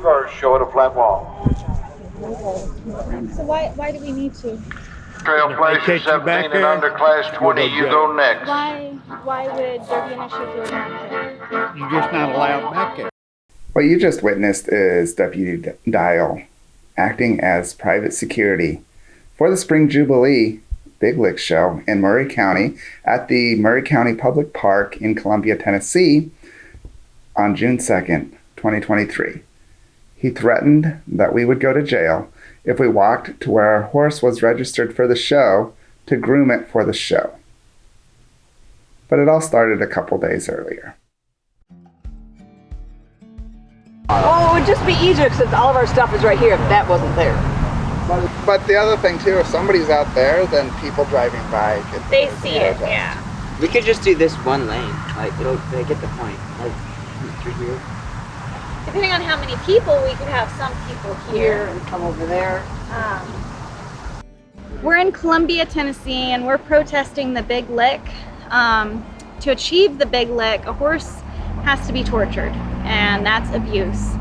cars show at a flat wall. So why do we need to? Trail places 17 and under, class 20, you go next. Why would there be an issue if we were back there? You're just not allowed back there. What you just witnessed is Deputy Dial acting as private security for the Spring Jubilee Big Lick Show in Murray County at the Murray County Public Park in Columbia, Tennessee on June 2nd, 2023. He threatened that we would go to jail if we walked to where our horse was registered for the show to groom it for the show. But it all started a couple days earlier. Well, it would just be easier since all of our stuff is right here if that wasn't there. But the other thing too, if somebody's out there, then people driving by could They see it, yeah. We could just do this one lane. Like, they get the point. Like, through here. Depending on how many people, we could have some people here And come over there. We're in Columbia, Tennessee, and we're protesting the Big Lick. To achieve the Big Lick, a horse has to be tortured, and that's abuse.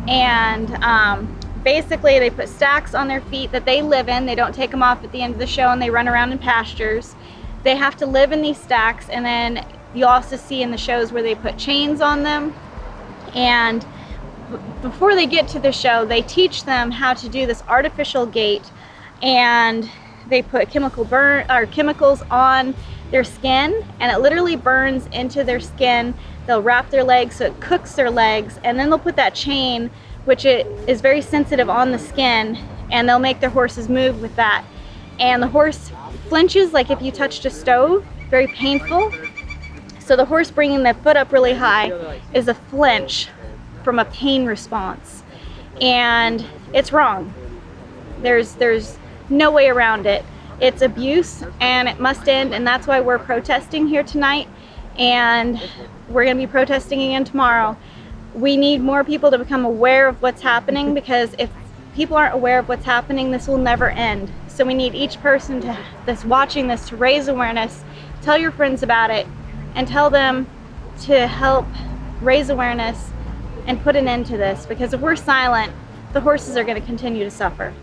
And basically, they put stacks on their feet that they live in. They don't take them off at the end of the show, and they run around in pastures. They have to live in these stacks, and then you also see in the shows where they put chains on them. And before they get to the show, they teach them how to do this artificial gait, and they put chemicals on their skin, and it literally burns into their skin. They'll wrap their legs so it cooks their legs, and then they'll put that chain, which it is very sensitive on the skin, and they'll make their horses move with that. And the horse flinches like if you touched a stove, very painful. So the horse bringing the foot up really high is a flinch from a pain response, and it's wrong. There's no way around it. It's abuse, and it must end, and that's why we're protesting here tonight, and we're going to be protesting again tomorrow. We need more people to become aware of what's happening, because if people aren't aware of what's happening, this will never end. So we need each person that's watching this to raise awareness, tell your friends about it, and tell them to help raise awareness and put an end to this, because if we're silent, the horses are going to continue to suffer.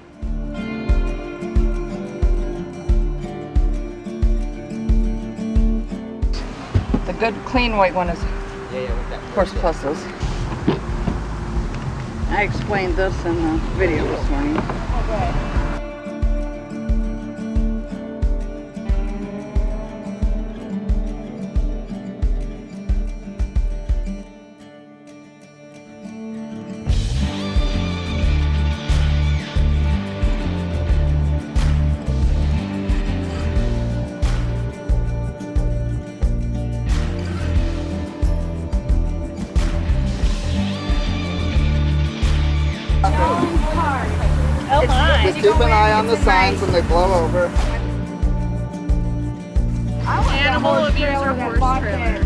The good, clean white one is with that. Horse Pluses. I explained this in the video this morning. Oh my. Just keep an eye on the signs when they blow over. Animal abuser horse trailer.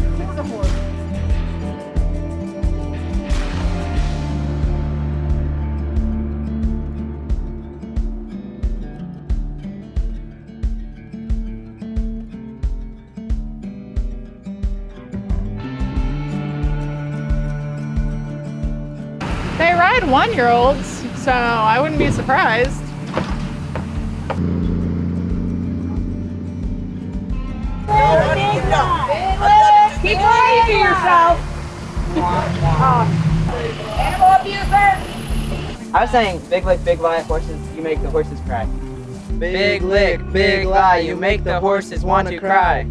They ride 1-year-olds, so I wouldn't be surprised. Keep lying to yourself. Animal abuser. I was saying, big lick, big lie, horses, you make the horses cry. Big lick, big lie, you make the horses want to cry.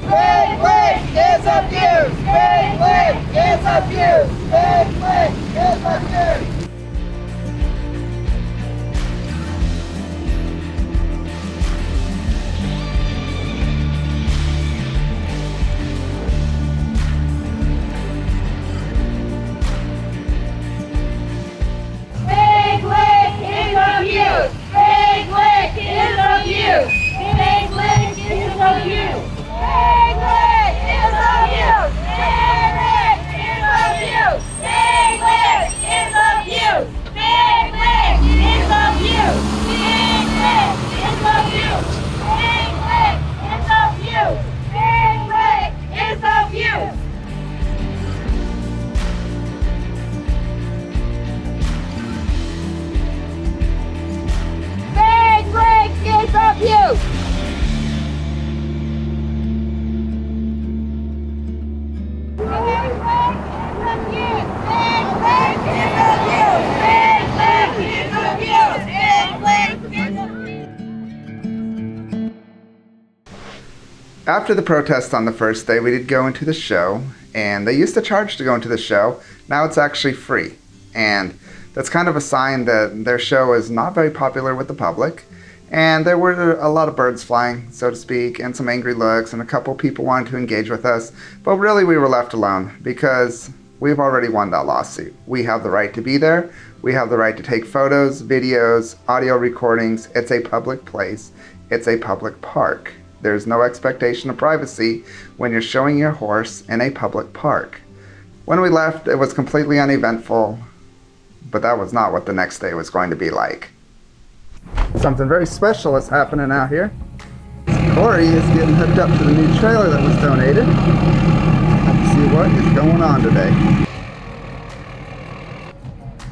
Big Lick is abuse. Big Lick is abuse! Big Lick is abuse! Big Lick is abuse! Big Lick is abuse! Big Lick is abuse! Big Lick is abuse! Big Lick is abuse! Big Lick is abuse! Big Lick is abuse! Big Lick is abuse! Big Lick is abuse! Big Lick is abuse! Big Lick is abuse! Big Lick is abuse! Big Lick is abuse! After the protest on the first day, we did go into the show, and they used to charge to go into the show. Now it's actually free, and that's kind of a sign that their show is not very popular with the public. And there were a lot of birds flying, so to speak, and some angry looks, and a couple people wanted to engage with us. But really, we were left alone because we've already won that lawsuit. We have the right to be there. We have the right to take photos, videos, audio recordings. It's a public place. It's a public park. There's no expectation of privacy when you're showing your horse in a public park. When we left, it was completely uneventful, but that was not what the next day was going to be like. Something very special is happening out here. Corey is getting hooked up to the new trailer that was donated. Let's see what is going on today.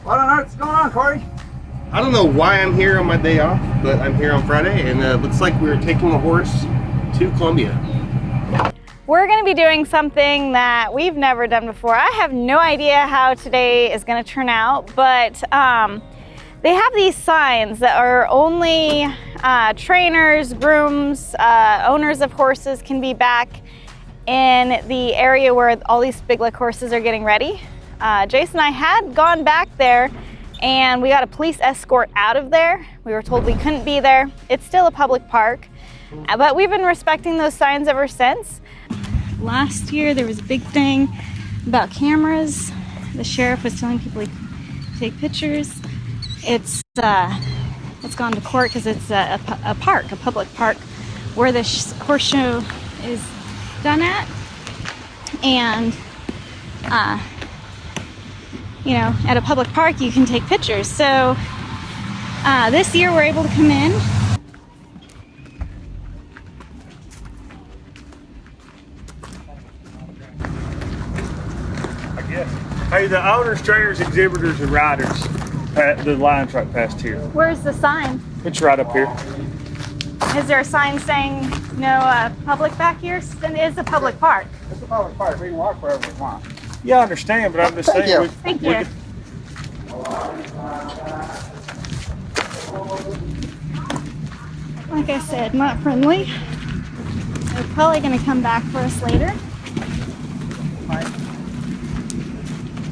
What on earth's going on, Corey? I don't know why I'm here on my day off, but I'm here on Friday, and it looks like we're taking a horse to Columbia. We're going to be doing something that we've never done before. I have no idea how today is going to turn out, but they have these signs that are only trainers, grooms, owners of horses can be back in the area where all these big lick horses are getting ready. Jason and I had gone back there and we got a police escort out of there. We were told we couldn't be there. It's still a public park, but we've been respecting those signs ever since. Last year there was a big thing about cameras. The sheriff was telling people to take pictures. It's gone to court because it's a park, a public park, where the horse show is done at. And you know, at a public park you can take pictures. So this year we're able to come in. Hey, the owners, trainers, exhibitors, and riders, the line's right past here. Where's the sign? It's right up here. Is there a sign saying no public back here? Then it is a public park. It's a public park. We can walk wherever we want. Yeah, I understand, but I'm just saying. you. Thank you. Like I said, not friendly. They're probably going to come back for us later.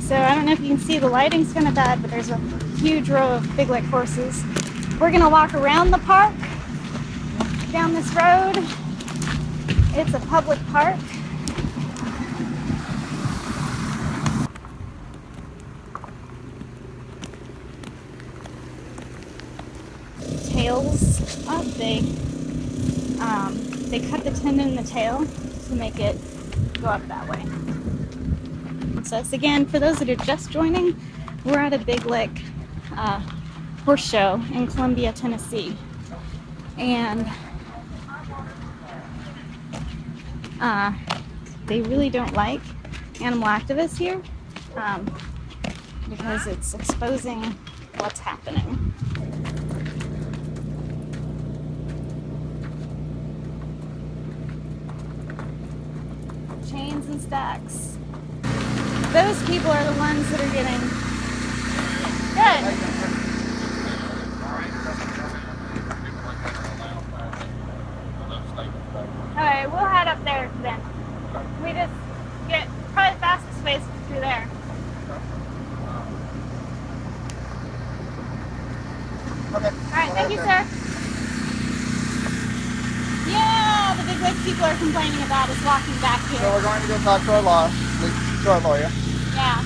So I don't know if you can see, the lighting's kind of bad, but there's a huge row of big lick horses. We're going to walk around the park, down this road. It's a public park. Tails up, they cut the tendon in the tail to make it go up that way. So it's, again, for those that are just joining, we're at a Big Lick horse show in Columbia, Tennessee, and they really don't like animal activists here because it's exposing what's happening. Chains and stacks. Those people are the ones that are getting good. Alright, we'll head up there then. We just get probably the fastest way is through there. you, sir. Yeah, the big lick people are complaining about us walking back here. So we're going to go talk to our lawyer. Yeah.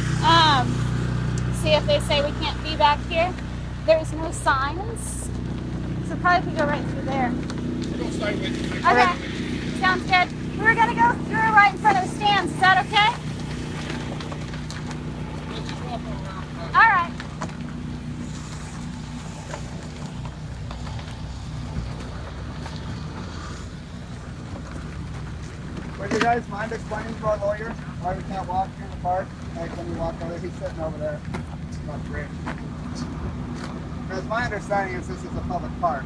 See if they say we can't be back here. There's no signs. So probably if we go right through there. Okay. Sounds good. We're gonna go through right in front of the stands. Is that okay? All right. Would you guys mind explaining to our lawyer why we can't walk here in the park? Like when we walk over there, he's sitting over there. Not great. Because my understanding is this is a public park.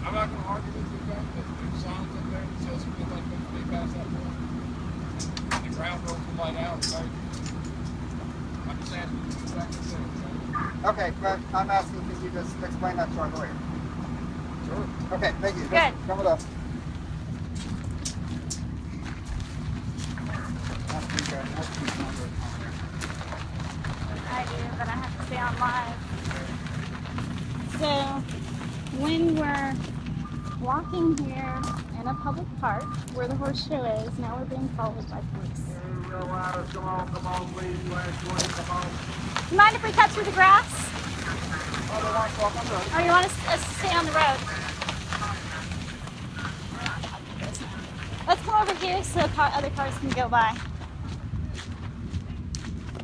I'm not going to argue with you guys, but there's signs up there that says we're not going to be past that point. The ground rules will light out, right? I'm just asking you exactly the same, right? Okay, but I'm asking, can you just explain that to our lawyer? Sure. Okay, thank you. Good. Just come with us. I do, but I have to stay on live. So, when we're walking here in a public park where the horse show is, now we're being followed by police. Come on, please, last one, come on. Do you mind if we cut through the grass? Or you want us to stay on the road? Let's come over here so other cars can go by.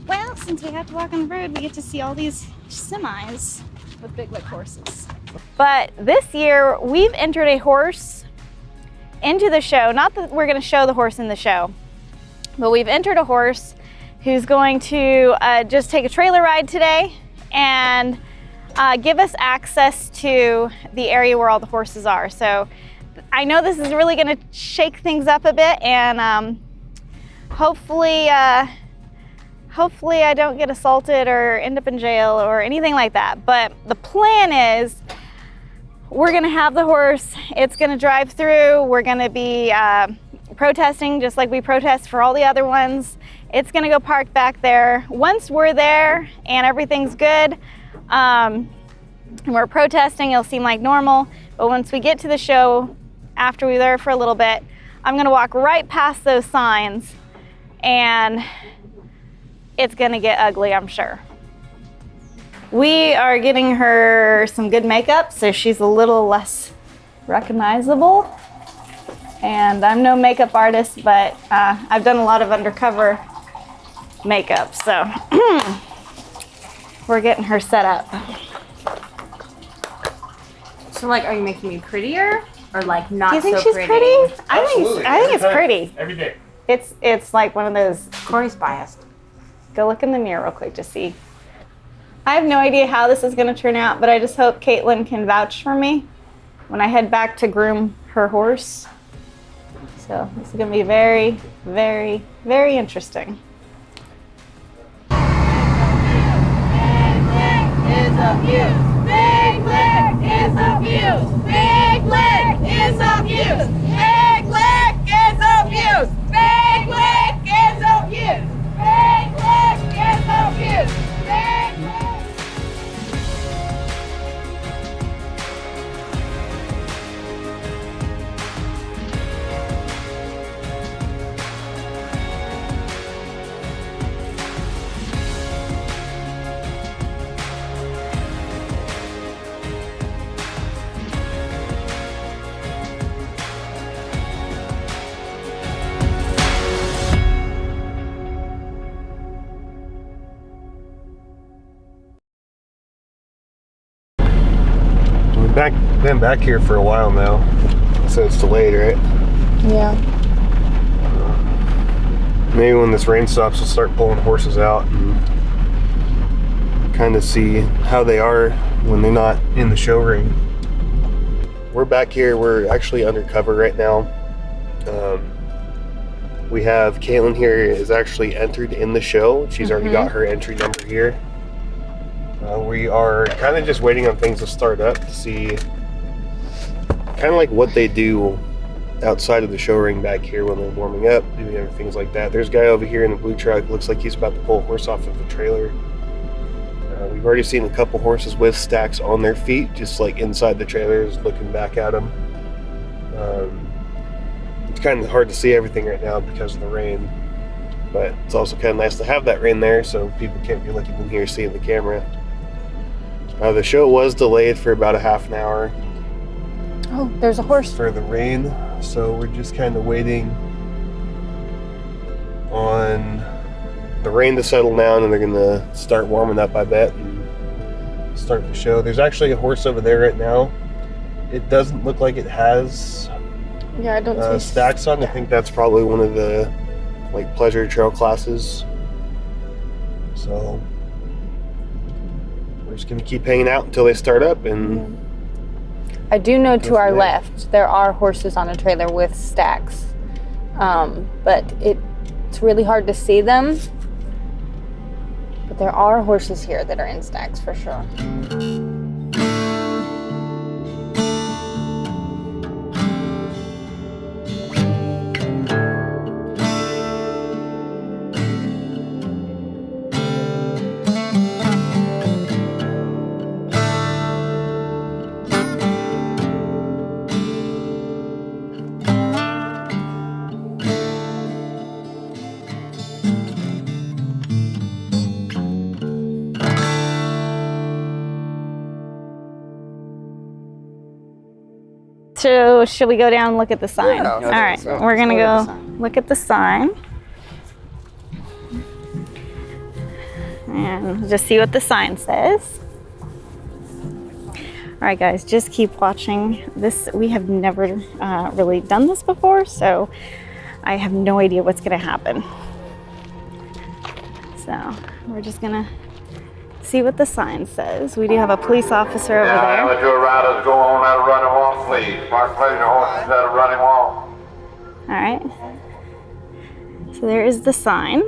Well, since we have to walk on the road, we get to see all these semis with big lick horses. But this year, we've entered a horse into the show. Not that we're going to show the horse in the show, but we've entered a horse who's going to just take a trailer ride today and give us access to the area where all the horses are. So I know this is really going to shake things up a bit, and hopefully I don't get assaulted or end up in jail or anything like that. But the plan is we're gonna have the horse, it's gonna drive through, we're gonna be protesting just like we protest for all the other ones. It's gonna go park back there. Once we're there and everything's good, and we're protesting, it'll seem like normal. But once we get to the show, after we're there for a little bit, I'm gonna walk right past those signs and it's gonna get ugly, I'm sure. We are getting her some good makeup so she's a little less recognizable. And I'm no makeup artist, but I've done a lot of undercover makeup, so we're getting her set up. So, like, are you making me prettier or like not Do you think so she's pretty? pretty? I think it's pretty. Every day. It's like one of those. Corey's biased. Go look in the mirror real quick to see. I have no idea how this is going to turn out, but I just hope Caitlin can vouch for me when I head back to groom her horse. So this is going to be very, very, very interesting. Big Lick is abuse! Big Lick is abuse! Big Lick is abuse! Big Lick is abuse! Big Lick is abuse! Big Lick! Been back here for a while now, so it's delayed, right? Yeah. Maybe when this rain stops, we'll start pulling horses out and kind of see how they are when they're not in the show ring. We're back here. We're actually undercover right now. We have Caitlin here is actually entered in the show. She's already got her entry number here. We are kind of just waiting on things to start up to see kind of like what they do outside of the show ring back here when they're warming up, doing other things like that. There's a guy over here in the blue truck, looks like he's about to pull a horse off of the trailer. We We've already seen a couple horses with stacks on their feet, just like inside the trailers, looking back at them. It's kind of hard to see everything right now because of the rain, but it's also kind of nice to have that rain there so people can't be looking in here seeing the camera. The show was delayed for about a half an hour. Oh, there's a horse. For the rain, so we're just kind of waiting on the rain to settle down, and they're gonna start warming up, I bet, and start the show. There's actually a horse over there right now. It doesn't look like it has Yeah, I don't see stacks on. I think that's probably one of the like pleasure trail classes. So we're just gonna keep hanging out until they start up. And I do know to our left there are horses on a trailer with stacks, but it's really hard to see them. But there are horses here that are in stacks for sure. So should we go down and look at the sign? Yeah, All right, so. we're gonna Let's go look at the sign. And just see what the sign says. All right, guys, just keep watching this. We have never really done this before, so I have no idea what's gonna happen. So we're just gonna see what the sign says. We do have a police officer over there. Amateur riders go on at a running walk, please. Park pleasure horses at a running walk. All right. So there is the sign.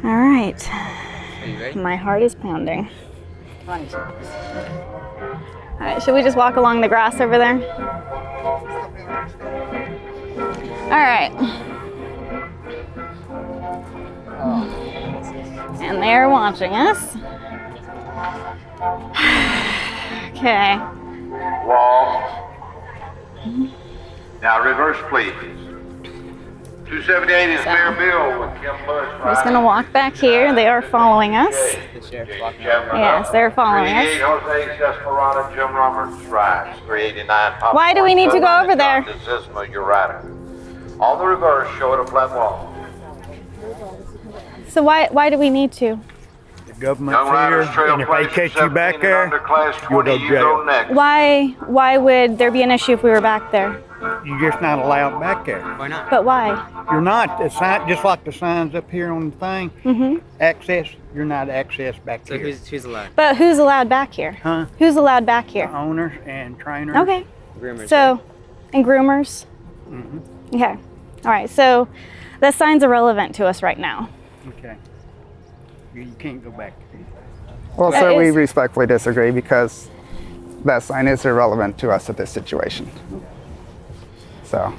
All right. Are you ready? My heart is pounding. All right, should we just walk along the grass over there? All right. And they're watching us. Okay. Wall. Now reverse, please. 278 is Mayor Bill with Kim Lewis. I'm just gonna walk back here. They are following us. The sheriff's walking around. Yes, they're following us. 388 Jose Desperado, Jim Roberts rides. 389 Papa. Why do we need to go over there? Zisma, your rider. On the reverse, show it a flat wall. So why do we need to? The government's Young here, riders, trail and if they places, catch you back 17 there, and under, class you'll 20, go you go jail. next. Why would there be an issue if we were back there? You're just not allowed back there. Why not? But why? You're not. The sign, just like the signs up here on the thing, Mm-hmm. access, you're not access back So here. who's allowed? But who's allowed back here? Huh? Who's allowed back here? Owners and trainers. Okay. Groomers. So, and groomers? Hmm. Okay. All right. So that sign's irrelevant to us right now. Okay. You can't go back. Well, That sir, we is- respectfully disagree because that sign is irrelevant to us at this situation. So,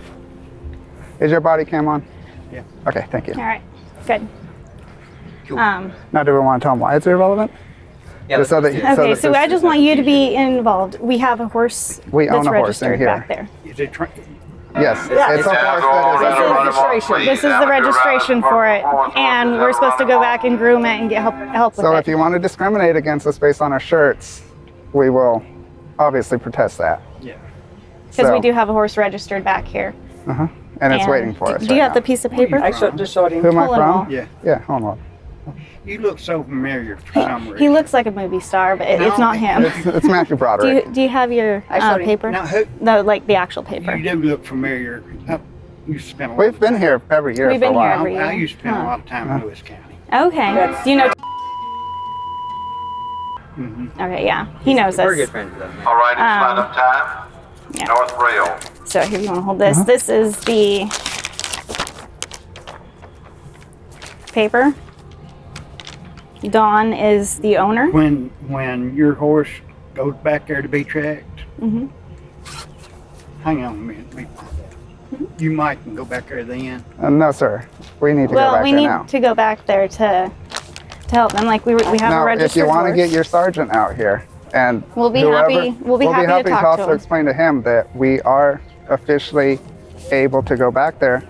is your body cam on? Yeah. Okay, thank you. All right. Good. Cool. Now, do we want to tell them why it's irrelevant? Yeah, Just so let's that- do it. Okay. this So is- I just want you to be involved. We have a horse We that's own a horse in registered here. back there. Is it Yes, Yeah. it's a Yeah, horse go on that at is a is running walk, registration. please. This is the Amateur riders, registration for it, performance and horses we're at a supposed to running go walk. back and groom it and get help with So it. if you want to discriminate against us based on our shirts, we will obviously protest that. Yeah. Because we So- do have a horse registered back here. Uh-huh. And it's And waiting for us. Do you right have the now. piece of paper? I Just showed him. Who am I Pull it all. from? Yeah. Yeah, hold on. You look so familiar for some reason. He looks like a movie star, but it's not him. It's Matthew Broderick. Do you have your paper? Now, who, No, like the actual paper. you do look familiar. You spent a lot We've been here every year We've for a been here while. every year. I used to spend a Huh. lot of time in Lewis County. Okay. Do you know? Mm-hmm. Okay, yeah, he knows We're us. good friends though. All right, it's line up time. Yeah. North rail. So here, you want to hold this? This is the paper. Dawn is the owner. When your horse goes back there to be tracked, Mhm. hang on a minute. Let me find that. You might can go back there then. No, sir. We need to go Well, back we there need now. to go back there to help them. Like we have a Now, registered if you want to horse. get your sergeant out here, and We'll be whoever, happy- we'll be happy to talk to also him. explain to him that we are officially able to go back there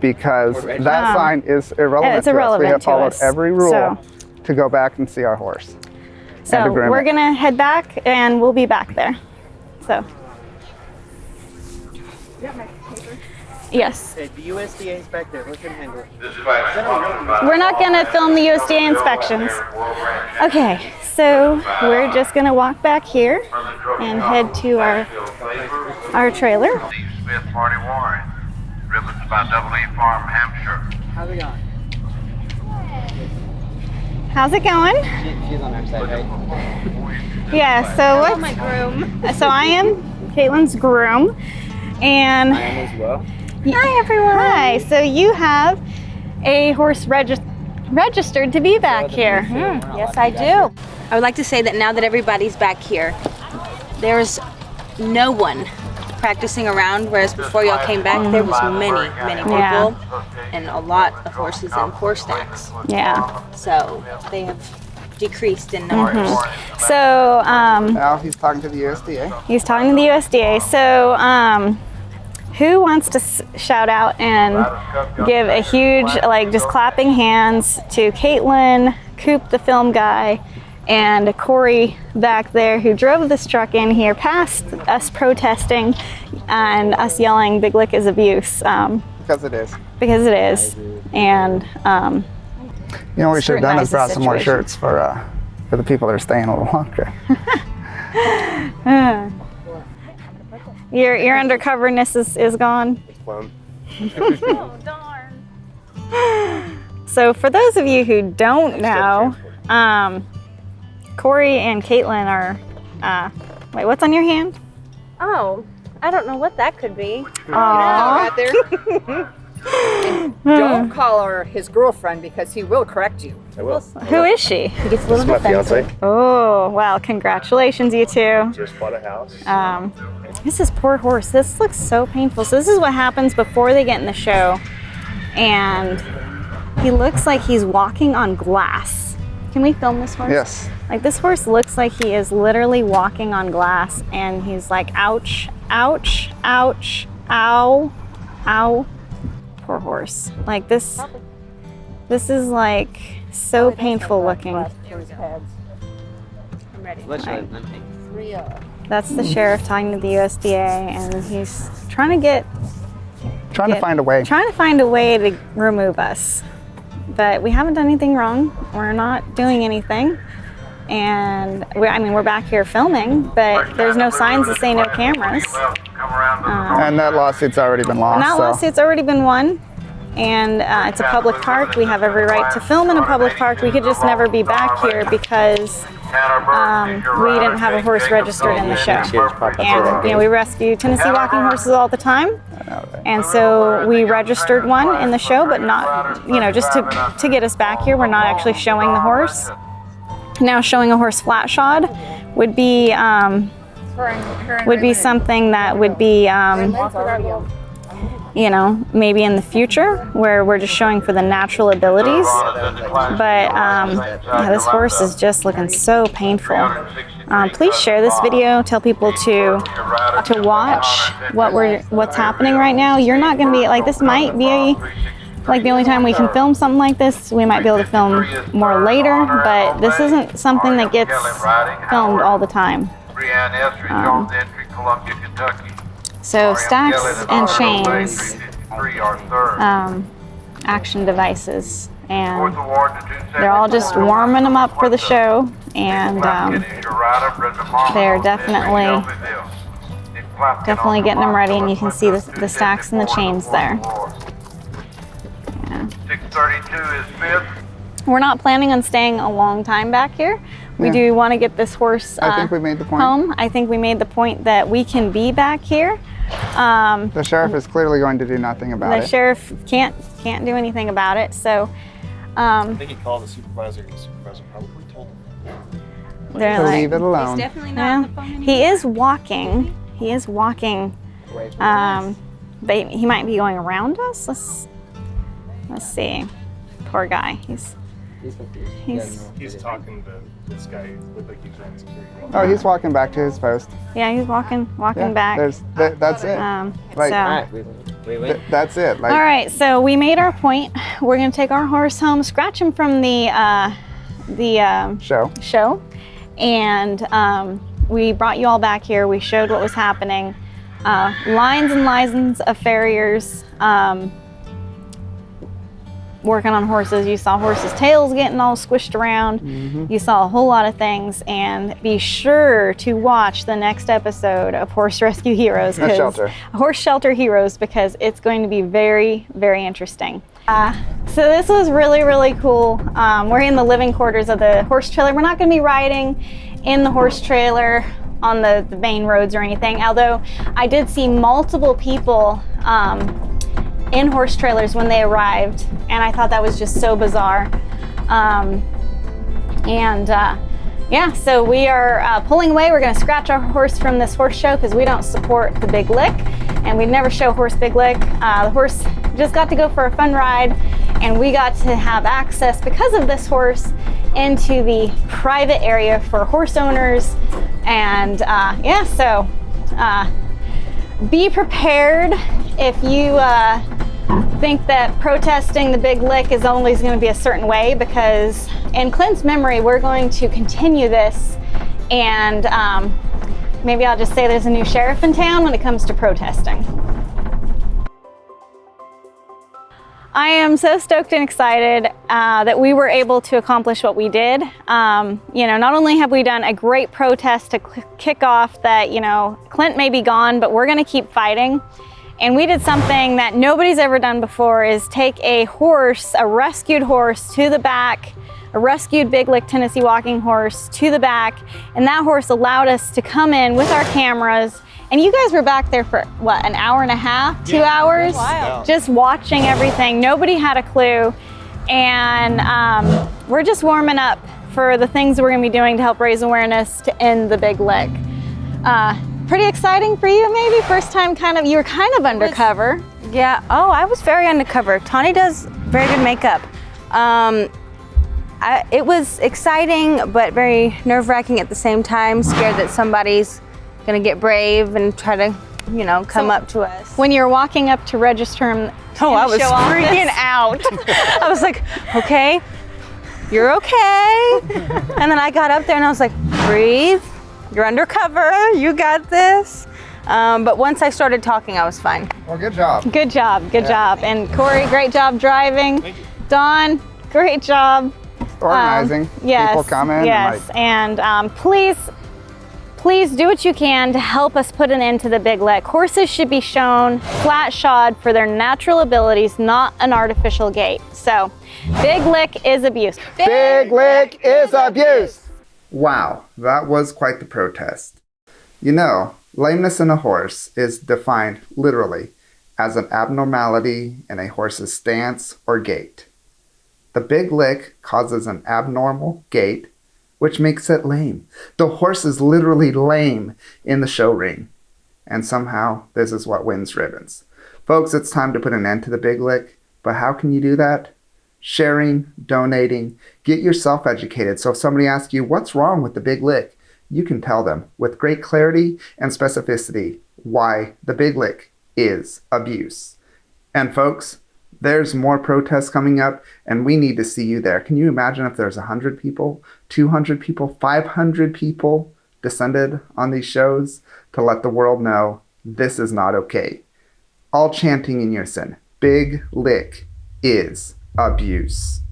because that sign is irrelevant. It's to us. irrelevant We have to followed us, every rule so- to go back and see our horse. So and to groom we're it. gonna head back and we'll be back there. So. Yes. Okay, the USDA inspector, what's in handle? We're not gonna film the USDA inspections. Okay, so we're just gonna walk back here and head to our trailer. Steve Smith, Marty Warren. Ribbons by Double E Farm, Hampshire. How's it going? How's it going? She's on our side, right? Yeah, so what's my groom? So I am Caitlin's groom, and I am as well. hi everyone. Hi. So you have a horse registered to be back here. Yes, I do. I would like to say that now that everybody's back here, there's no one practicing around, whereas before y'all came back, there was many people Yeah. and a lot of horses in 4 stacks. Yeah. So they have decreased in numbers. So Now he's talking to the USDA. he's talking to the USDA. So who wants to shout out and give a huge, like, just clapping hands to Caitlin, Coop, the film guy, and Corey back there who drove this truck in here past us protesting and us yelling, "Big Lick is abuse," Because it is. because it is. And You know what we should have done is Scrutinize the brought some more situation. shirts for the people that are staying a little longer. your undercoverness is gone. Fun. Oh, darn. So for those of you who don't know, Corey and Caitlin are, wait, what's on your hand? Oh, I don't know what that could be. Aww. Out there. Don't call her his girlfriend because he will correct you. I will. Who is she? He gets a little This is my defensive. fiance. Oh, well, congratulations, you two. Just bought a house. This is poor horse. This looks so painful. So this is what happens before they get in the show. And he looks like he's walking on glass. Can we film this horse? Yes. Like, this horse looks like he is literally walking on glass, and he's like, ouch, ouch, ouch, ow, ow. Poor horse. Like, this is like so painful looking. I'm ready. Let's try it. That's the sheriff talking to the USDA, and he's trying to Find a way. trying to find a way to remove us. But we haven't done anything wrong. We're not doing anything. And we're back here filming, but there's no signs that say no cameras. And that lawsuit's already been lost. And that so. lawsuit's already been won. And it's a public park. We have every right to film in a public park. We could just never be back here because we didn't have a horse registered in the show. And we rescue Tennessee walking horses all the time. And so we registered one in the show, but not, just to get us back here. We're not actually showing the horse. Now showing a horse flat shod would be something that would be maybe in the future where we're just showing for the natural abilities. But this horse is just looking so painful. Please share this video. Tell people to watch what's happening right now. You're not going to be like, this might be like the only time we can film something like this. We might be able to film more later, but this isn't something that gets filmed all the time. So stacks and chains, action devices, and they're all just warming them up for the show, and they're definitely getting them ready, and you can see the stacks and the chains there. Yeah. 632 is fifth. We're not planning on staying a long time back here. We do want to get this horse I think we made the point. home. I think we made the point that we can be back here. The sheriff is clearly going to do nothing about it. The sheriff can't do anything about it. So I think he called the supervisor, and the supervisor probably told him. they're like, Leave it alone. He's definitely not yeah. on the phone anymore. He is walking. He is walking he might be going around us. Let's see. Poor guy. He's talking to this guy. Looked like he's on security. Oh, he's walking back to his post. Yeah, he's walking back. That's it. That's it. All right, so we made our point. We're gonna take our horse home, scratch him from the show, and we brought you all back here. We showed what was happening. Lines and lines of farriers working on horses. You saw horses' tails getting all squished around. You saw a whole lot of things, and be sure to watch the next episode of Horse Rescue Heroes. Horse Shelter Heroes, because it's going to be very, very interesting. So this was really, really cool. We're in the living quarters of the horse trailer. We're not going to be riding in the horse trailer on the main roads or anything, although I did see multiple people in horse trailers when they arrived, and I thought that was just so bizarre. Yeah, so we are pulling away. We're going to scratch our horse from this horse show because we don't support the Big Lick, and we'd never show horse Big Lick. The horse just got to go for a fun ride, and we got to have access because of this horse into the private area for horse owners. And yeah, so be prepared if you think that protesting the Big Lick is always going to be a certain way, because in Clint's memory, we're going to continue this, and maybe I'll just say there's a new sheriff in town when it comes to protesting. I am so stoked and excited that we were able to accomplish what we did. You know, not only have we done a great protest to kick off that, you know, Clint may be gone, but we're going to keep fighting. And we did something that nobody's ever done before, is take a horse, a rescued horse, to the back, a rescued Big Lick Tennessee walking horse to the back, and that horse allowed us to come in with our cameras. And you guys were back there for what, an hour and a half, 2 hours? Wow. Just watching everything. Nobody had a clue. And we're just warming up for the things we're gonna be doing to help raise awareness to end the Big Lick. Pretty exciting for you, maybe? First time you were kind of undercover. Yeah, oh, I was very undercover. Tawny does very good makeup. It was exciting, but very nerve-wracking at the same time. Scared that somebody's gonna get brave and try to, you know, come up to us. When you're walking up to register him, I was freaking out. I was like, okay, you're okay. And then I got up there and I was like, breathe. You're undercover, you got this. But once I started talking, I was fine. Well, good job. Good job, good job. And Corey, great job driving. Thank you. Dawn, great job. Organizing, people coming. Yes, and please do what you can to help us put an end to the Big Lick. Horses should be shown flat shod for their natural abilities, not an artificial gait. So, Big Lick is abuse. Big Lick is abuse. Wow, that was quite the protest. You know, lameness in a horse is defined literally as an abnormality in a horse's stance or gait. The Big Lick causes an abnormal gait, which makes it lame. The horse is literally lame in the show ring. And somehow, this is what wins ribbons. Folks, it's time to put an end to the Big Lick, but how can you do that? Sharing, donating, get yourself educated. So if somebody asks you, what's wrong with the Big Lick? You can tell them with great clarity and specificity why the Big Lick is abuse. And folks, there's more protests coming up, and we need to see you there. Can you imagine if there's 100 people, 200 people, 500 people descended on these shows to let the world know this is not okay? All chanting in unison, Big Lick is abuse.